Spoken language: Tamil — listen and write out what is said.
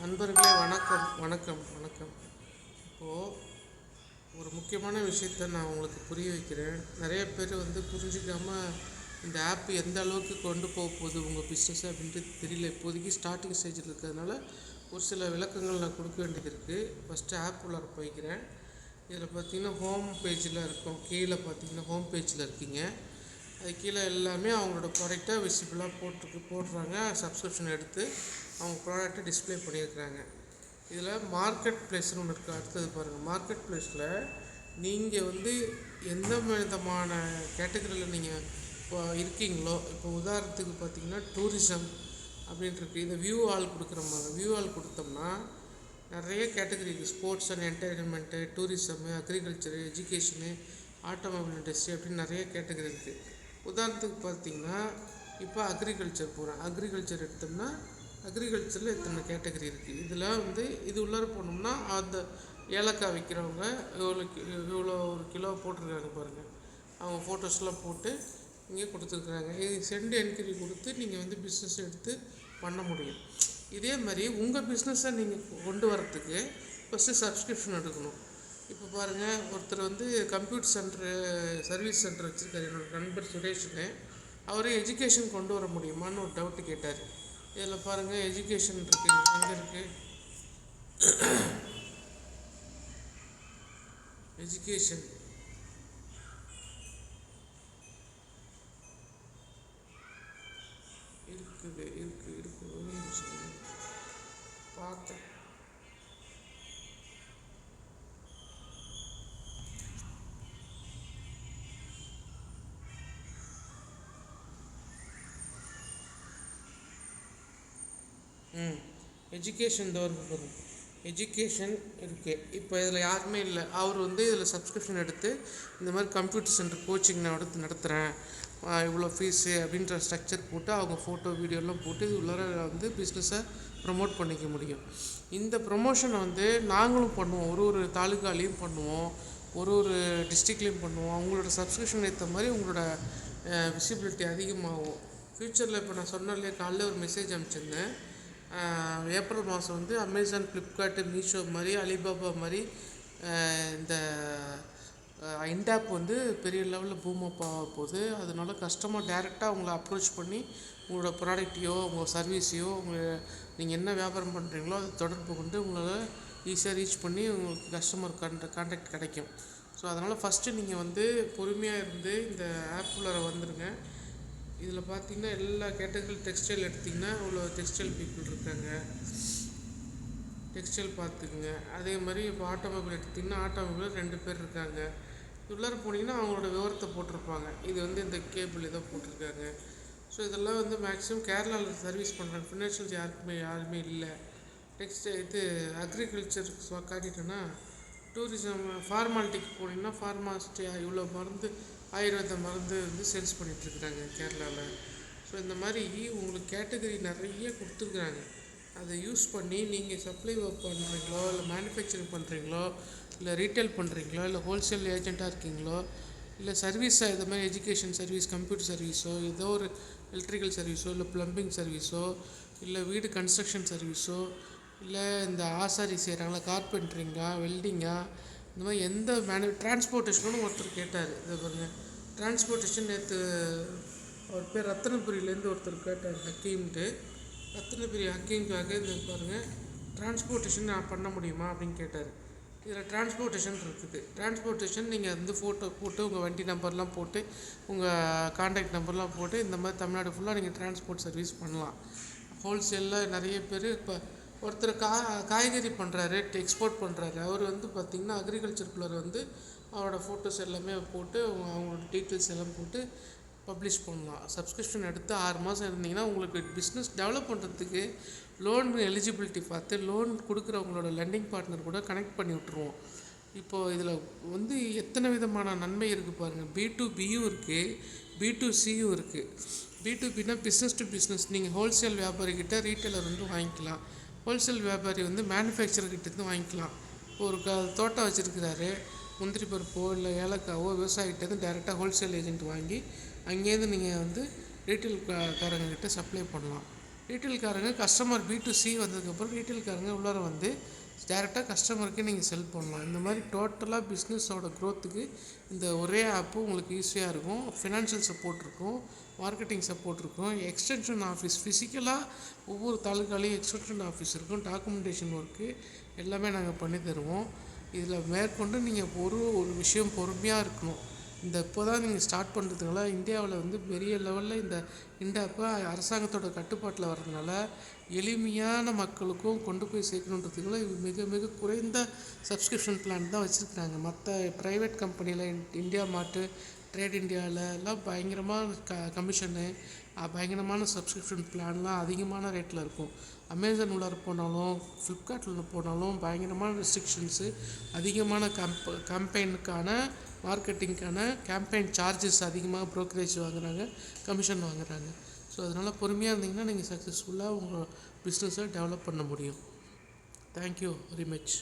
நண்பர்களே வணக்கம் வணக்கம் வணக்கம். இப்போது ஒரு முக்கியமான விஷயத்த நான் உங்களுக்கு புரிய வைக்கிறேன். நிறைய பேர் புரிஞ்சிக்காமல் இந்த ஆப் எந்த அளவுக்கு கொண்டு போக போகுது உங்கள் பிஸ்னஸ் அப்படின்ட்டு தெரியல. இப்போதைக்கு ஸ்டார்டிங் ஸ்டேஜில் இருக்கிறதுனால ஒரு சில விளக்கங்கள் நான் கொடுக்க வேண்டியது இருக்குது. ஃபஸ்ட்டு ஆப் உள்ளார போய்க்கிறேன். இதில் பார்த்தீங்கன்னா ஹோம் பேஜில் இருக்கும். கீழே பார்த்தீங்கன்னா ஹோம் பேஜில் இருக்கீங்க. அது கீழே எல்லாமே அவங்களோட ப்ராடக்டை விசிபிளாக போடுறாங்க. சப்ஸ்கிரிப்ஷன் எடுத்து அவங்க ப்ராடக்ட்டை டிஸ்பிளே பண்ணியிருக்கிறாங்க. இதில் மார்க்கெட் ப்ளேஸ்னு ஒன்று இருக்குது. அடுத்தது பாருங்கள், மார்க்கெட் ப்ளேஸில் நீங்கள் எந்த விதமான கேட்டகரியில் நீங்கள் இப்போ இருக்கீங்களோ, இப்போ உதாரணத்துக்கு பார்த்தீங்கன்னா டூரிசம் அப்படின்ட்டு இருக்குது. இதை வியூ ஆல் கொடுக்குறோம்பாங்க. வியூ ஆல் கொடுத்தோம்னா நிறைய கேட்டகரி இருக்குது. Sports and entertainment, tourism, agriculture, education, automobile industry அப்படின்னு நிறைய கேட்டகரி இருக்குது. உதாரணத்துக்கு பார்த்தீங்கன்னா இப்போ அக்ரிகல்ச்சர் போகிறேன். அக்ரிகல்ச்சர் எடுத்தோம்னா அக்ரிகல்ச்சரில் இத்தனை கேட்டகரி இருக்குது. இதில் இது உள்ளார போனோம்னா அந்த ஏலக்காய் விற்கிறவங்க இவ்வளோ ஒரு கிலோ போட்டிருக்காங்க பாருங்கள். அவங்க ஃபோட்டோஸ்லாம் போட்டு இங்கே கொடுத்துருக்குறாங்க. இது சென்ட் என்கொயரி கொடுத்து நீங்கள் பிஸ்னஸ் எடுத்து பண்ண முடியும். இதே மாதிரி உங்கள் பிஸ்னஸை நீங்கள் கொண்டு வரத்துக்கு ஃபஸ்ட்டு சப்ஸ்கிரிப்ஷன் எடுக்கணும். இப்போ பாருங்கள், ஒருத்தர் கம்ப்யூட்டர் சென்டரு சர்வீஸ் சென்டர் வச்சுருக்காரு. என்னோடய நண்பர் சுரேஷ்னு. அவரே எஜுகேஷன் கொண்டு வர முடியுமான்னு ஒரு டவுட்டு கேட்டார். இதில் பாருங்கள், எஜுகேஷன் இருக்குது. எங்கே இருக்குது எஜுகேஷன்? இருக்குது பார்த்தேன். எஜுகேஷன் பாருங்கள், எஜுகேஷன் இருக்குது. இப்போ இதில் யாருமே இல்லை. அவர் இதில் சப்ஸ்கிரிப்ஷன் எடுத்து இந்த மாதிரி கம்ப்யூட்டர் சென்டர் கோச்சிங் நான் எடுத்து நடத்துகிறேன், இவ்வளோ ஃபீஸு அப்படின்ற ஸ்ட்ரக்சர் போட்டு அவங்க ஃபோட்டோ வீடியோலாம் போட்டு இது உள்ளார பிஸ்னஸை ப்ரமோட் பண்ணிக்க முடியும். இந்த ப்ரொமோஷனை நாங்களும் பண்ணுவோம். ஒரு தாலுக்காலையும் பண்ணுவோம், ஒரு டிஸ்ட்ரிக்ட்லேயும் பண்ணுவோம். அவங்களோட சப்ஸ்கிரிப்ஷன் ஏற்ற மாதிரி உங்களோட விசிபிலிட்டி அதிகமாகும். ஃப்யூச்சரில் இப்போ நான் சொன்ன இல்லையா, காலையில் ஒரு மெசேஜ் அனுப்பிச்சிருந்தேன். ஏப்ரல் மாதம் அமேசான், ஃப்ளிப்கார்ட்டு, மீஷோ மாதிரி, அலிபாபா மாதிரி இந்த இண்டாப் பெரிய லெவலில் பூம் அப் ஆக போகுது. அதனால கஸ்டமர் டைரெக்டாக அவங்கள அப்ரோச் பண்ணி உங்களோட ப்ராடக்டையோ உங்கள் சர்வீஸையோ நீங்கள் என்ன வியாபாரம் பண்ணுறீங்களோ அதை தொடர்பு கொண்டு உங்களால் ஈஸியாக ரீச் பண்ணி உங்களுக்கு கஸ்டமர் கான்டாக்ட் கிடைக்கும். ஸோ அதனால் ஃபஸ்ட்டு நீங்கள் பொறுமையாக இருந்து இந்த ஆப் உள்ளார வந்துடுங்க. இதில் பார்த்தீங்கன்னா எல்லா கேட்டகரி டெக்ஸ்டைல் எடுத்திங்கன்னா இவ்வளோ டெக்ஸ்டைல் பீப்புள் இருக்காங்க. டெக்ஸ்டைல் பார்த்துக்குங்க. அதே மாதிரி இப்போ ஆட்டோமொபைல் எடுத்திங்கன்னா ஆட்டோமொபைலில் 2 பேர் இருக்காங்க. உள்ளார போனீங்கன்னா அவங்களோட விவரத்தை போட்டிருப்பாங்க. இது இந்த கேபிள் இதை போட்டிருக்காங்க. ஸோ இதெல்லாம் மேக்ஸிமம் கேரளாவில் சர்வீஸ் பண்ணுறாங்க. ஃபினான்ஷியல்ஸ் யாருமே இல்லை. இது அக்ரிகல்ச்சர் காட்டிட்டோன்னா டூரிசம், ஃபார்மாலிட்டிக்கு போனீங்கன்னா ஃபார்மாசிட்டி இவ்வளோ மருந்து, ஆயுர்வேத மருந்து சேல்ஸ் பண்ணிகிட்ருக்குறாங்க கேரளாவில். ஸோ இந்த மாதிரி உங்களுக்கு கேட்டகரி நிறைய கொடுத்துருக்குறாங்க. அதை யூஸ் பண்ணி நீங்கள் சப்ளை பண்ணுறீங்களோ, இல்லை மேனுஃபேக்சரிங் பண்ணுறீங்களோ, இல்லை ரீட்டைல் பண்ணுறீங்களோ, இல்லை ஹோல்சேல் ஏஜெண்ட்டாக இருக்கீங்களோ, இல்லை சர்வீஸாக இது மாதிரி எஜுகேஷன் சர்வீஸ், கம்ப்யூட்டர் சர்வீஸோ, ஏதோ ஒரு எலக்ட்ரிக்கல் சர்வீஸோ, இல்லை ப்ளம்பிங் சர்வீஸோ, இல்லை வீடு கன்ஸ்ட்ரக்ஷன் சர்வீஸோ, இல்லை இந்த ஆசாரி செய்கிறாங்களா, கார்பென்ட்ரிங்கா, வெல்டிங்கா, இந்த மாதிரி எந்த டிரான்ஸ்போர்ட்டேஷனும் ஒருத்தர் கேட்டார். இதை பாருங்கள், டிரான்ஸ்போர்ட்டேஷன் நேற்று அவர் பேர் ரத்தனபுரியிலேருந்து ஒருத்தர் கேட்டார், ஹக்கீம்ட்டு. ரத்தனபுரி ஹக்கீம்காக இந்த பாருங்கள், டிரான்ஸ்போர்ட்டேஷன் நான் பண்ண முடியுமா அப்படின்னு கேட்டார். இதில் டிரான்ஸ்போர்ட்டேஷன் இருக்குது. டிரான்ஸ்போர்ட்டேஷன் நீங்கள் ஃபோட்டோ போட்டு உங்கள் வண்டி நம்பர்லாம் போட்டு உங்கள் கான்டாக்ட் நம்பர்லாம் போட்டு இந்த மாதிரி தமிழ்நாடு ஃபுல்லாக நீங்கள் டிரான்ஸ்போர்ட் சர்வீஸ் பண்ணலாம். ஹோல்சேலில் நிறைய பேர் இப்போ ஒருத்தர் காய்கறி பண்ணுறாரு, எக்ஸ்போர்ட் பண்ணுறாரு. அவர் பார்த்திங்கன்னா அக்ரிகல்ச்சருக்குள்ளே அவரோட ஃபோட்டோஸ் எல்லாமே போட்டு அவங்களோட டீட்டெயில்ஸ் எல்லாம் போட்டு பப்ளிஷ் பண்ணலாம். சப்ஸ்கிரிப்ஷன் எடுத்து 6 மாதம் இருந்தீங்கன்னா உங்களுக்கு பிஸ்னஸ் டெவலப் பண்ணுறதுக்கு லோன் எலிஜிபிலிட்டி பார்த்து லோன் கொடுக்குறவங்களோட லெண்டிங் பார்ட்னர் கூட கனெக்ட் பண்ணி விட்ருவோம். இப்போது இதில் எத்தனை விதமான நன்மை இருக்குது பாருங்கள். B2Bயும் இருக்குது, B2Cயும் இருக்குது. B2Bனா பிஸ்னஸ் டு பிஸ்னஸ். நீங்கள் ஹோல்சேல் வியாபாரிக்கிட்ட ரீட்டைலர் வாங்கிக்கலாம். ஹோல்சேல் வியாபாரி மேனுஃபேக்சர்கிட்டேருந்து வாங்கிக்கலாம். ஒரு தோட்டம் வச்சுருக்கிறாரு, முந்திரி பருப்போ இல்லை ஏலக்காவோ விவசாயிகிட்டேருந்து டைரெக்டாக ஹோல்சேல் ஏஜென்ட் வாங்கி அங்கேருந்து நீங்கள் ரீட்டைல் காரங்கக்கிட்ட சப்ளை பண்ணலாம். ரீட்டெயில்காரங்க கஸ்டமர் B2C வந்ததுக்கப்புறம் ரீட்டெயில்காரங்க உள்ளார வந்து டேரெக்டாக கஸ்டமருக்கே நீங்கள் செல் பண்ணலாம். இந்த மாதிரி டோட்டலாக பிஸ்னஸோட க்ரோத்துக்கு இந்த ஒரே ஆப்பு உங்களுக்கு ஈஸியாக இருக்கும். ஃபினான்ஷியல் சப்போர்ட் இருக்கும், மார்க்கெட்டிங் சப்போர்ட் இருக்கும், எக்ஸ்டென்ஷன் ஆஃபீஸ் ஃபிசிக்கலாக ஒவ்வொரு தாலுக்காலையும் எக்ஸ்டென்ஷன் ஆஃபீஸ் இருக்கும், டாக்குமெண்டேஷன் ஒர்க்கு எல்லாமே நாங்கள் பண்ணி தருவோம். இதில் மேற்கொண்டு நீங்கள் ஒரு விஷயம் பொறுமையாக இருக்கணும். இப்போ தான் நீங்கள் ஸ்டார்ட் பண்ணுறதுனால இந்தியாவில் வந்து பெரிய லெவலில் இந்த ஆப்பை அரசாங்கத்தோட கட்டுப்பாட்டில் வர்றதுனால எளிமையான மக்களுக்கும் கொண்டு போய் சேர்க்கணுன்றதுக்குள்ள இது மிக மிக குறைந்த சப்ஸ்கிரிப்ஷன் பிளான் தான் வச்சுருக்குறாங்க. மற்ற ப்ரைவேட் கம்பெனியில் இந்தியா மார்ட்டு, ட்ரேட் இந்தியாவில் எல்லாம் பயங்கரமான கமிஷனு, பயங்கரமான சப்ஸ்கிரிப்ஷன் பிளான்லாம் அதிகமான ரேட்டில் இருக்கும். அமேசான் உள்ளார போனாலும் ஃப்ளிப்கார்ட்டில் போனாலும் பயங்கரமான ரெஸ்ட்ரிக்ஷன்ஸு, அதிகமான கேம்பெயினுக்கான மார்க்கெட்டிங்க்கான கேம்பெயின் சார்ஜஸ் அதிகமாக ப்ரோக்கரேஜ் வாங்குகிறாங்க, கமிஷன் வாங்குகிறாங்க. ஸோ அதனால் பொறுமையாக இருந்தீங்கன்னா நீங்கள் சக்ஸஸ்ஃபுல்லாக உங்கள் பிஸ்னஸை டெவலப் பண்ண முடியும். Thank you very much.